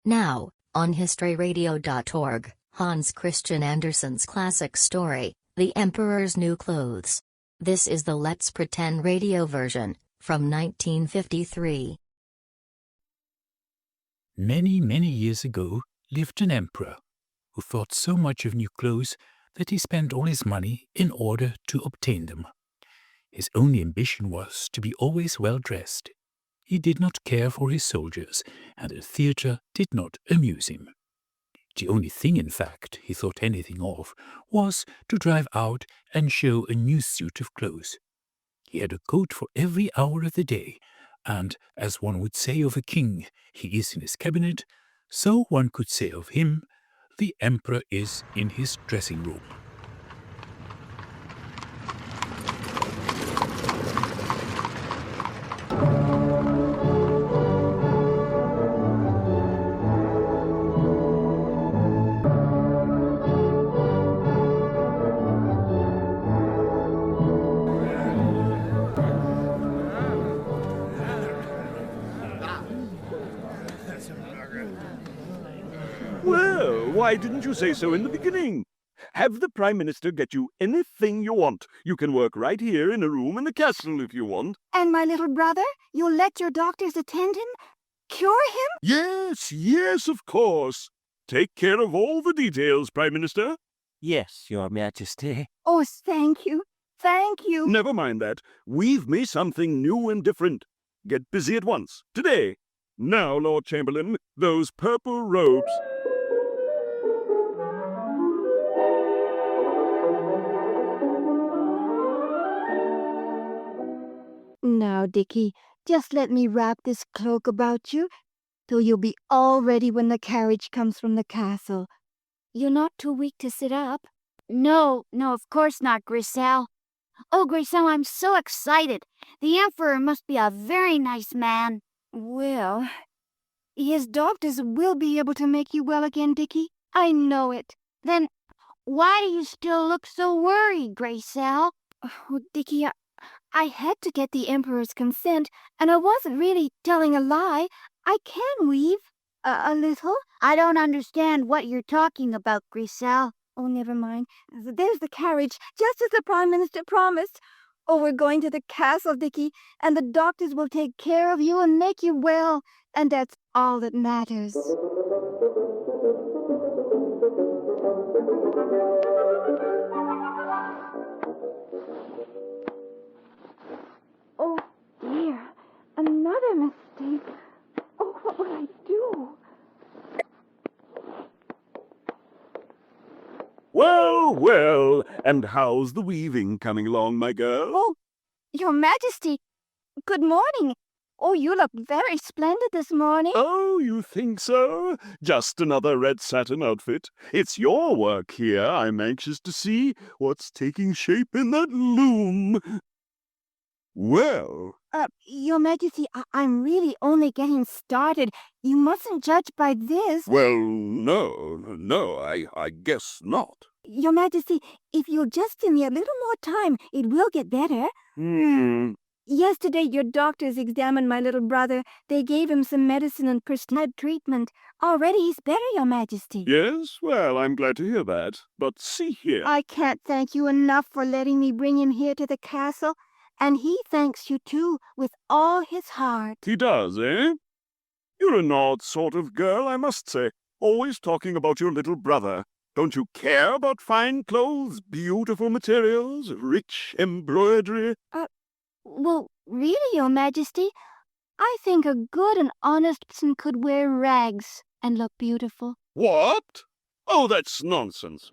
Now, on historyradio.org, Hans Christian Andersen's classic story, The Emperor's New Clothes. This is the Let's Pretend radio version, from 1953. Many, many years ago lived an emperor who thought so much of new clothes that he spent all his money in order to obtain them. His only ambition was to be always well dressed. He did not care for his soldiers, and the theatre did not amuse him. The only thing, in fact, he thought anything of was to drive out and show a new suit of clothes. He had a coat for every hour of the day, and, as one would say of a king, he is in his cabinet, so one could say of him, the emperor is in his dressing room. Well, why didn't you say so in the beginning? Have the Prime Minister get you anything you want. You can work right here in a room in the castle if you want. And my little brother? You'll let your doctors attend him? Cure him? Yes, of course. Take care of all the details, Prime Minister. Yes, Your Majesty. Oh, thank you. Thank you. Never mind that. Weave me something new and different. Get busy at once. Today. Now, Lord Chamberlain, those purple robes. Now, Dickie, just let me wrap this cloak about you, so you'll be all ready when the carriage comes from the castle. You're not too weak to sit up? No, of course not, Griselle. Oh, Griselle, I'm so excited. The Emperor must be a very nice man. Well, his doctors will be able to make you well again, Dickie. I know it. Then why do you still look so worried, Griselle? Oh, Dickie, I had to get the Emperor's consent, and I wasn't really telling a lie. I can weave. A little. I don't understand what you're talking about, Griselle. Oh, never mind. There's the carriage, just as the Prime Minister promised. Oh, we're going to the castle, Dickie, and the doctors will take care of you and make you well, and that's all that matters. Oh, dear. Another mistake. Oh, what would I do? Well, and how's the weaving coming along, my girl? Oh, Your Majesty, good morning. Oh, you look very splendid this morning. Oh, you think so? Just another red satin outfit. It's your work here. I'm anxious to see what's taking shape in that loom. Well, Your Majesty, I'm really only getting started. You mustn't judge by this. well, no, I guess not. Your Majesty, if you'll just give me a little more time, it will get better. Yesterday, your doctors examined my little brother. They gave him some medicine and prescribed treatment. Already he's better, Your Majesty. Yes, well, I'm glad to hear that. But see here. I can't thank you enough for letting me bring him here to the castle. And he thanks you, too, with all his heart. He does, eh? You're an odd sort of girl, I must say. Always talking about your little brother. Don't you care about fine clothes, beautiful materials, rich embroidery? Well, really, Your Majesty, I think a good and honest person could wear rags and look beautiful. What? Oh, that's nonsense.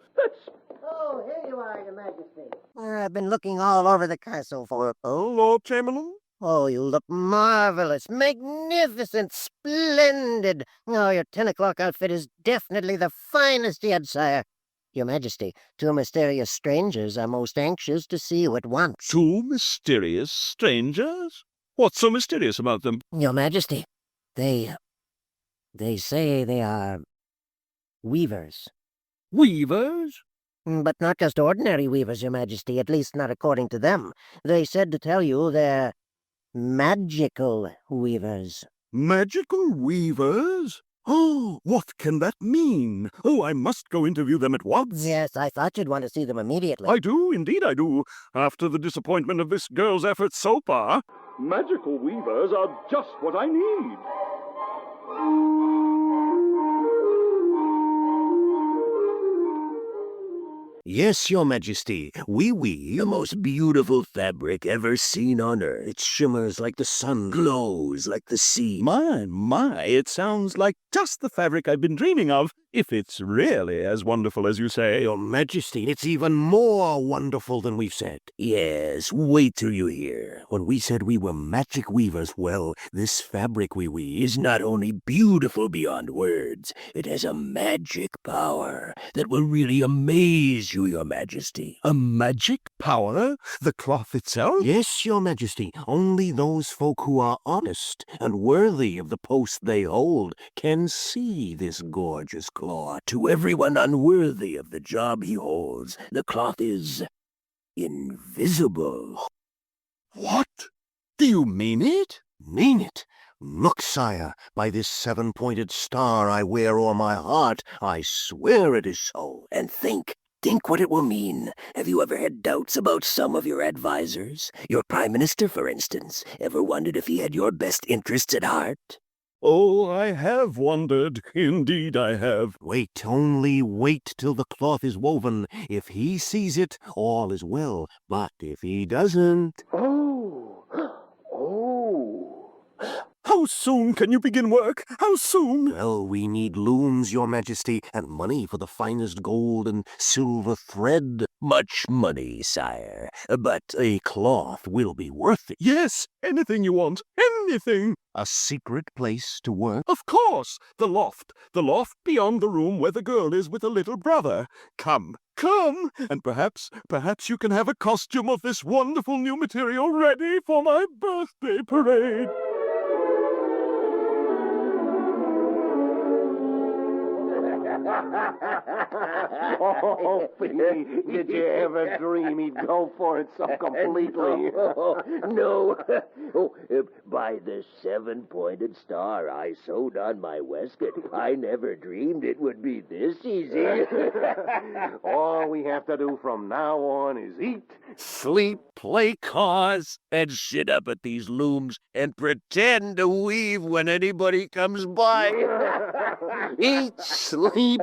Oh, here you are, Your Majesty. I've been looking all over the castle for... Oh, Lord Chamberlain? Oh, you look marvelous, magnificent, splendid. Oh, your 10 o'clock outfit is definitely the finest yet, sire. Your Majesty, two mysterious strangers are most anxious to see you at once. Two mysterious strangers? What's so mysterious about them? Your Majesty, they say they are weavers. Weavers? But not just ordinary weavers, Your Majesty, at least not according to them. They said to tell you they're magical weavers. Magical weavers? Oh, what can that mean? Oh, I must go interview them at once. Yes, I thought you'd want to see them immediately. I do, indeed I do. After the disappointment of this girl's efforts so far, magical weavers are just what I need. Yes, Your Majesty, we weave the most beautiful fabric ever seen on Earth. It shimmers like the sun, glows like the sea. My, it sounds like just the fabric I've been dreaming of, if it's really as wonderful as you say. Your Majesty, it's even more wonderful than we've said. Yes, wait till you hear. When we said we were magic weavers, well, this fabric we weave is not only beautiful beyond words, it has a magic power that will really amaze you, Your Majesty. A magic power? The cloth itself? Yes, Your Majesty. Only those folk who are honest and worthy of the post they hold can see this gorgeous cloth. To everyone unworthy of the job he holds, the cloth is invisible. What? Do you mean it? Mean it? Look, sire, by this seven-pointed star I wear o'er my heart, I swear it is so. And think what it will mean. Have you ever had doubts about some of your advisors? Your Prime Minister, for instance. Ever wondered if he had your best interests at heart? Oh, I have wondered. Indeed I have. Wait, only wait till the cloth is woven. If he sees it, all is well. But if he doesn't... How soon can you begin work? How soon? Well, we need looms, Your Majesty, and money for the finest gold and silver thread. Much money, sire, but a cloth will be worth it. Yes, anything you want. Anything. A secret place to work? Of course, the loft. The loft beyond the room where the girl is with the little brother. Come, and perhaps you can have a costume of this wonderful new material ready for my birthday parade. Oh, Phoebe, did you ever dream he'd go for it so completely? No. By the seven-pointed star I sewed on my waistcoat, I never dreamed it would be this easy. All we have to do from now on is eat, Sleep, play cards, and sit up at these looms and pretend to weave when anybody comes by. eat, sleep,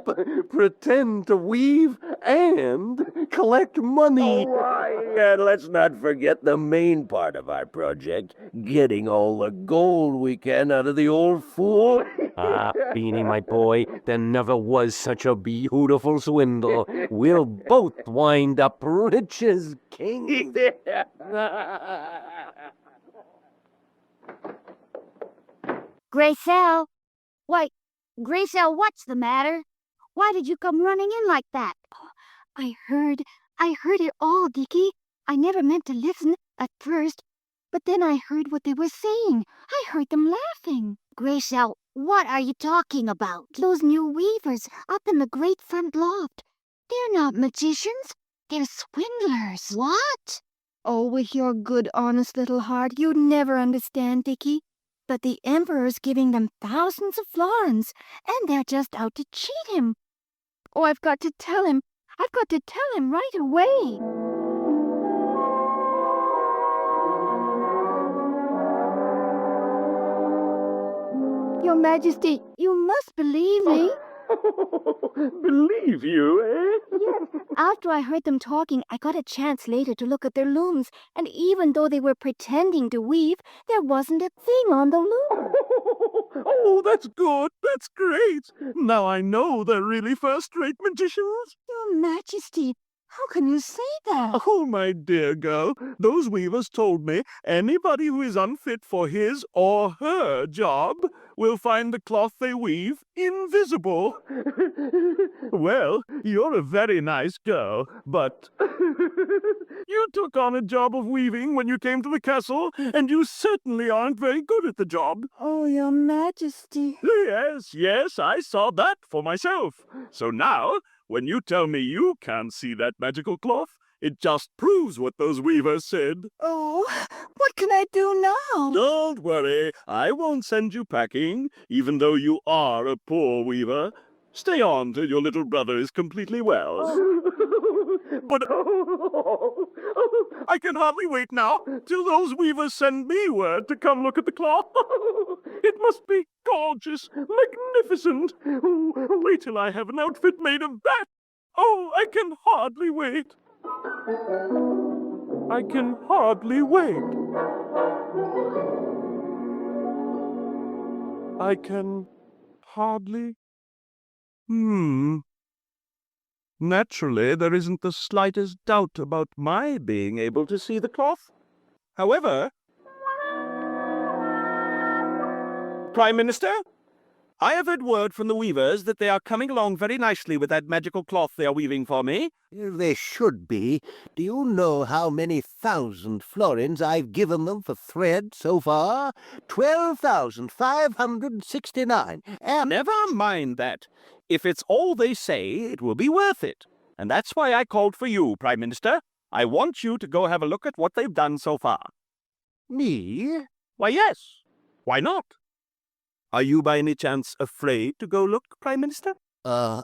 pretend to weave, and collect money. And let's not forget the main part of our project, getting all the gold we can out of the old fool. Ah, Beanie, my boy, there never was such a beautiful swindle. We'll both wind up rich as kings. Gracelle? Why, Gracelle, what's the matter? Why did you come running in like that? I heard it all, Dickie. I never meant to listen at first, but then I heard what they were saying. I heard them laughing. Gracelle, what are you talking about? Those new weavers up in the great front loft. They're not magicians. They're swindlers. What? Oh, with your good, honest little heart, you'd never understand, Dickie. But the Emperor's giving them thousands of florins, and they're just out to cheat him. Oh, I've got to tell him. I've got to tell him right away. Your Majesty, you must believe me. Believe you, eh? Yes. After I heard them talking, I got a chance later to look at their looms, and even though they were pretending to weave, there wasn't a thing on the loom. Oh, that's good. That's great. Now I know they're really first-rate magicians. Your Majesty, how can you say that? Oh, my dear girl, those weavers told me anybody who is unfit for his or her job will find the cloth they weave invisible. Well, you're a very nice girl, but you took on a job of weaving when you came to the castle, and you certainly aren't very good at the job. Oh, Your Majesty. Yes, I saw that for myself. So now, when you tell me you can't see that magical cloth, It just proves what those weavers said. Oh, what can I do now? Don't worry, I won't send you packing, even though you are a poor weaver. Stay on till your little brother is completely well. But I can hardly wait now till those weavers send me word to come look at the cloth. It must be gorgeous, magnificent. Oh, wait till I have an outfit made of that. Oh, I can hardly wait. I can hardly wait. I can hardly... Naturally, there isn't the slightest doubt about my being able to see the cloth. However, Prime Minister, I have had word from the weavers that they are coming along very nicely with that magical cloth they are weaving for me. They should be. Do you know how many thousand florins I've given them for thread so far? 12,569. And Never mind that. If it's all they say, it will be worth it. And that's why I called for you, Prime Minister. I want you to go have a look at what they've done so far. me? Why, yes. Why not? Are you by any chance afraid to go look, Prime Minister? No,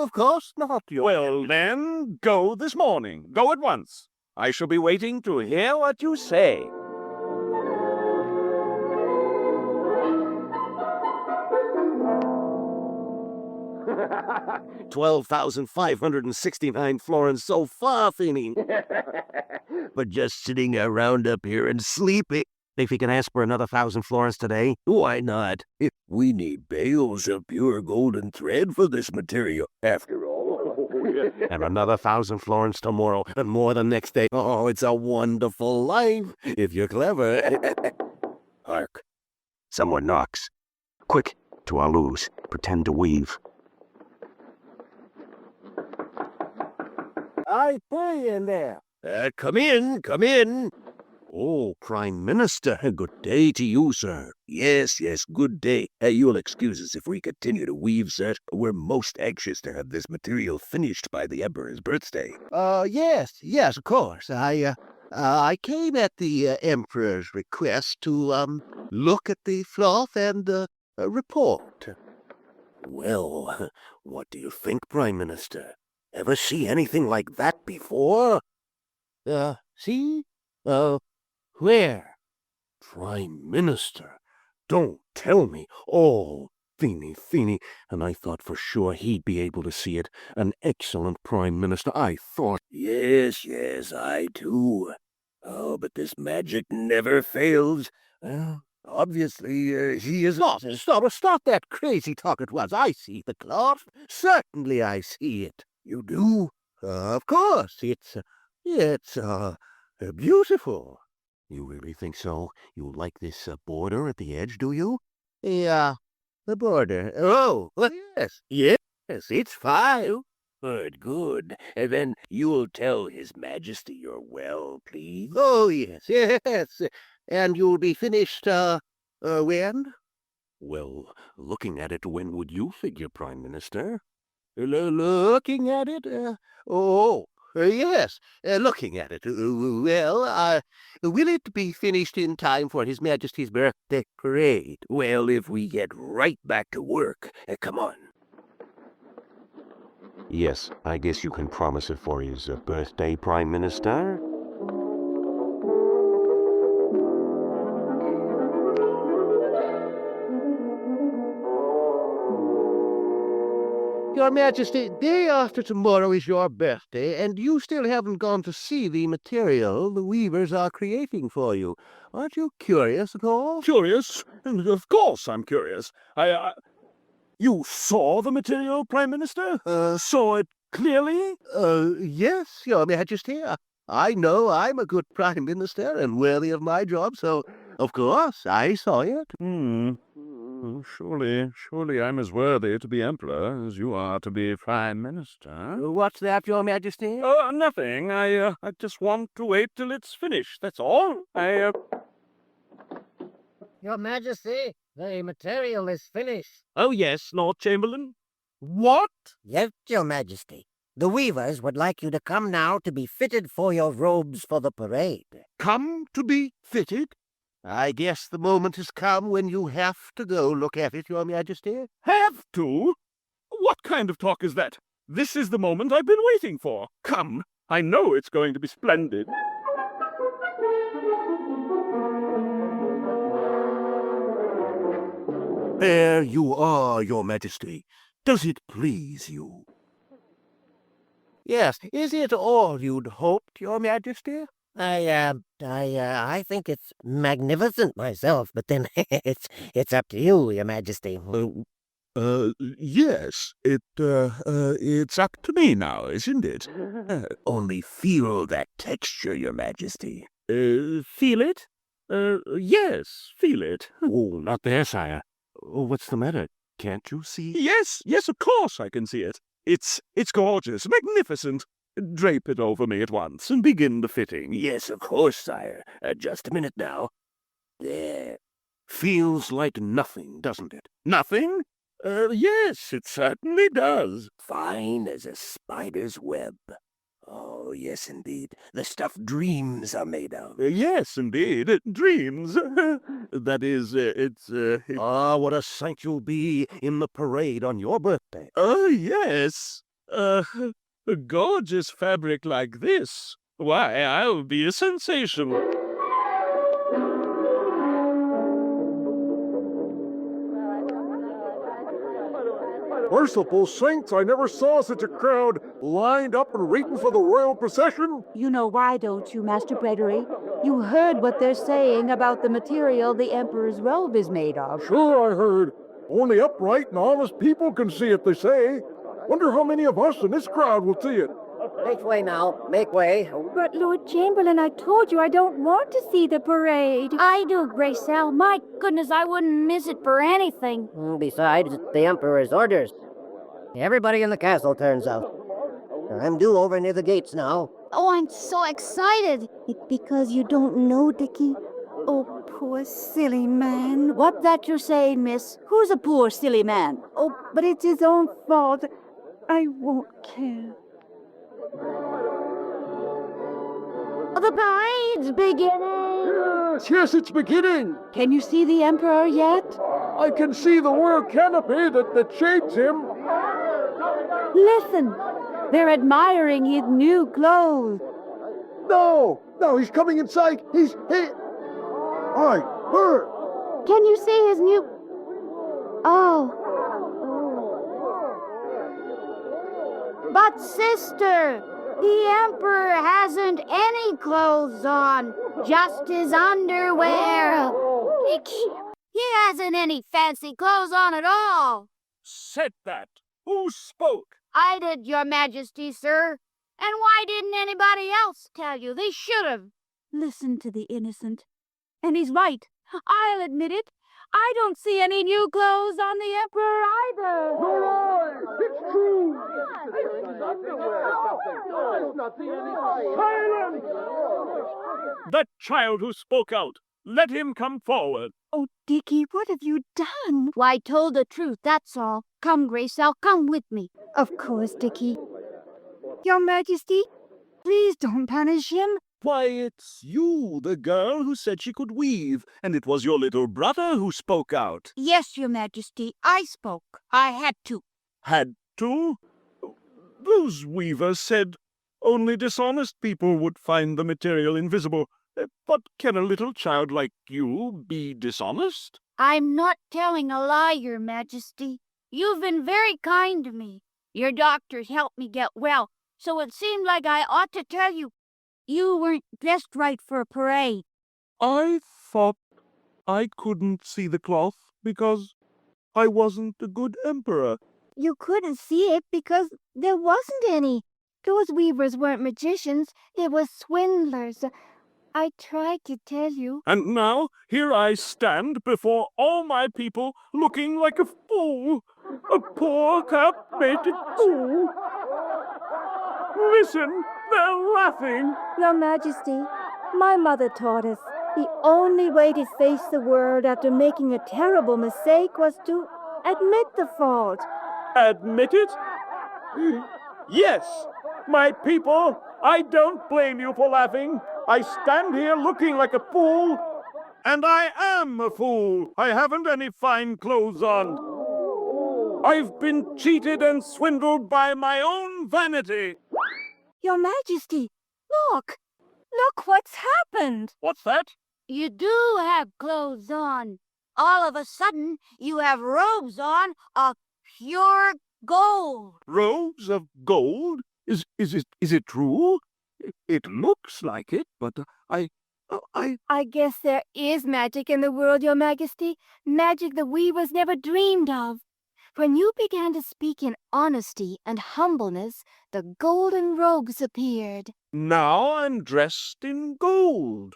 of course not. Well, then, go this morning. Go at once. I shall be waiting to hear what you say. $12,569 florins so far, Finny. But just sitting around up here and sleeping. If we can ask for another 1,000 florins today? Why not? We need bales of pure golden thread for this material, after all. And another 1,000 florins tomorrow, and more the next day. Oh, it's a wonderful life, if you're clever. Hark. Someone knocks. Quick, to our loos. Pretend to weave. I say in there. Come in, come in. Oh, Prime Minister, good day to you, sir. Yes, good day. You'll excuse us if we continue to weave, sir. We're most anxious to have this material finished by the Emperor's birthday. Yes, of course. I came at the Emperor's request to, look at the cloth and, report. Well, what do you think, Prime Minister? Ever see anything like that before? See? Where? Prime Minister? Don't tell me. Oh, Feeny, and I thought for sure he'd be able to see it. An excellent Prime Minister, I thought. Yes, I too. Oh, but this magic never fails. Well, obviously, he is not. Stop that crazy talk at once. I see the cloth. Certainly I see it. You do? Of course. It's beautiful. You really think so? You like this border at the edge, do you? Yeah, the border. Oh, yes, it's fine. Good. And then you'll tell His Majesty you're well, please. Oh, yes. And you'll be finished, when? Well, looking at it, when would you figure, Prime Minister? Looking at it? Yes, looking at it. Well, will it be finished in time for His Majesty's birthday parade? Well, if we get right back to work, come on. Yes, I guess you can promise it for his birthday, Prime Minister. Your Majesty, day after tomorrow is your birthday, and you still haven't gone to see the material the weavers are creating for you. Aren't you curious at all? Curious? Of course I'm curious. You saw the material, Prime Minister? Saw it clearly? Yes, Your Majesty. I know I'm a good Prime Minister and worthy of my job, so of course I saw it. Well, surely I'm as worthy to be Emperor as you are to be Prime Minister. What's that, Your Majesty? Nothing. I just want to wait till it's finished, that's all. Your Majesty, the material is finished. Oh, yes, Lord Chamberlain. What? Yes, Your Majesty. The weavers would like you to come now to be fitted for your robes for the parade. Come to be fitted? I guess the moment has come when you have to go look at it, Your Majesty. Have to? What kind of talk is that? This is the moment I've been waiting for. Come, I know it's going to be splendid. There you are, Your Majesty. Does it please you? Yes, is it all you'd hoped, Your Majesty? I think it's magnificent myself, but then it's up to you, Your Majesty. Yes, it's up to me now, isn't it? Only feel that texture, Your Majesty. Feel it? Yes, feel it. Oh, not there, sire. Oh, what's the matter? Can't you see? Yes, of course I can see it. It's gorgeous, magnificent. Drape it over me at once and begin the fitting. Yes, of course, sire. Just a minute now. There. Feels like nothing, doesn't it? Nothing? Yes, it certainly does. Fine as a spider's web. Oh, yes, indeed. The stuff dreams are made of. Yes, indeed. Dreams. That is, Ah, what a sight you'll be in the parade on your birthday. Yes. A gorgeous fabric like this. Why, I'll be a sensation. Merciful saints, I never saw such a crowd lined up and waiting for the royal procession. You know why, don't you, Master Gregory? You heard what they're saying about the material the Emperor's robe is made of. Sure, I heard. Only upright and honest people can see it, they say. Wonder how many of us in this crowd will see it. Make way now. Make way. But, Lord Chamberlain, I told you I don't want to see the parade. I do, Gracelle. My goodness, I wouldn't miss it for anything. Besides, it's the Emperor's orders. Everybody in the castle turns out. I'm due over near the gates now. Oh, I'm so excited. It's because you don't know, Dickie. Oh, poor silly man. What that you saying, miss? Who's a poor, silly man? Oh, but it's his own fault. I won't care. The parade's beginning. Yes, it's beginning. Can you see the Emperor yet? I can see the royal canopy that shades him. Listen, they're admiring his new clothes. No, he's coming in sight. Hi, her. Can you see his new... Oh. But, sister, the Emperor hasn't any clothes on, just his underwear. He hasn't any fancy clothes on at all. Said that. Who spoke? I did, Your Majesty, sir. And why didn't anybody else tell you? They should have. Listen to the innocent. And he's right. I'll admit it. I don't see any new clothes on the Emperor either. Nor I. It's true. Silence! That child who spoke out. Let him come forward. Oh, Dickie, what have you done? Why, I told the truth, that's all. Come, Gracelle, come with me. Of course, Dickie. Your Majesty, please don't punish him. Why, it's you, the girl who said she could weave, and it was your little brother who spoke out. Yes, Your Majesty, I spoke. I had to. Had to? Those weavers said only dishonest people would find the material invisible. But can a little child like you be dishonest? I'm not telling a lie, Your Majesty. You've been very kind to me. Your doctors helped me get well, so it seemed like I ought to tell you. You weren't dressed right for a parade. I thought I couldn't see the cloth because I wasn't a good emperor. You couldn't see it because there wasn't any. Those weavers weren't magicians. They were swindlers. I tried to tell you. And now here I stand before all my people looking like a fool. A poor cap-mated fool. Listen, they're laughing. Your Majesty, my mother taught us the only way to face the world after making a terrible mistake was to admit the fault. Admit it? Yes, my people, I don't blame you for laughing. I stand here looking like a fool, and I am a fool. I haven't any fine clothes on. I've been cheated and swindled by my own vanity. Your Majesty, look! Look what's happened! What's that? You do have clothes on. All of a sudden, you have robes on of pure gold. Robes of gold? Is it true? It looks like it, but I guess there is magic in the world, Your Majesty. Magic the weavers never dreamed of. When you began to speak in honesty and humbleness, the golden robes appeared. Now I'm dressed in gold.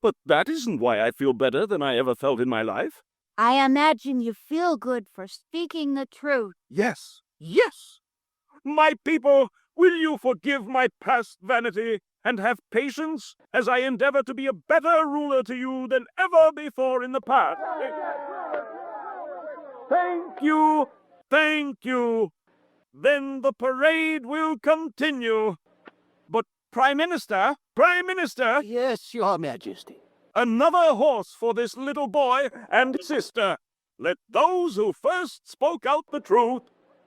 But that isn't why I feel better than I ever felt in my life. I imagine you feel good for speaking the truth. Yes, yes. My people, will you forgive my past vanity and have patience as I endeavor to be a better ruler to you than ever before in the past? Thank you, thank you. Then the parade will continue. But Prime Minister, Yes, Your Majesty. another horse for this little boy and sister. Let those who first spoke out the truth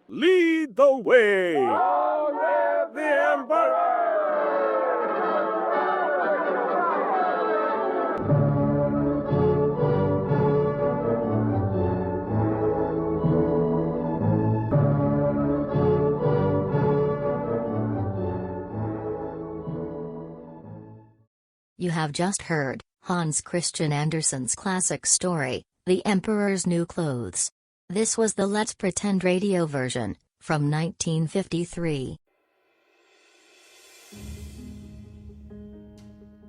lead the way. Long live the Emperor! You have just heard Hans Christian Andersen's classic story, The Emperor's New Clothes. This was the Let's Pretend radio version, from 1953.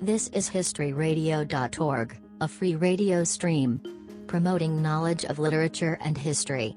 This is historyradio.org, a free radio stream promoting knowledge of literature and history.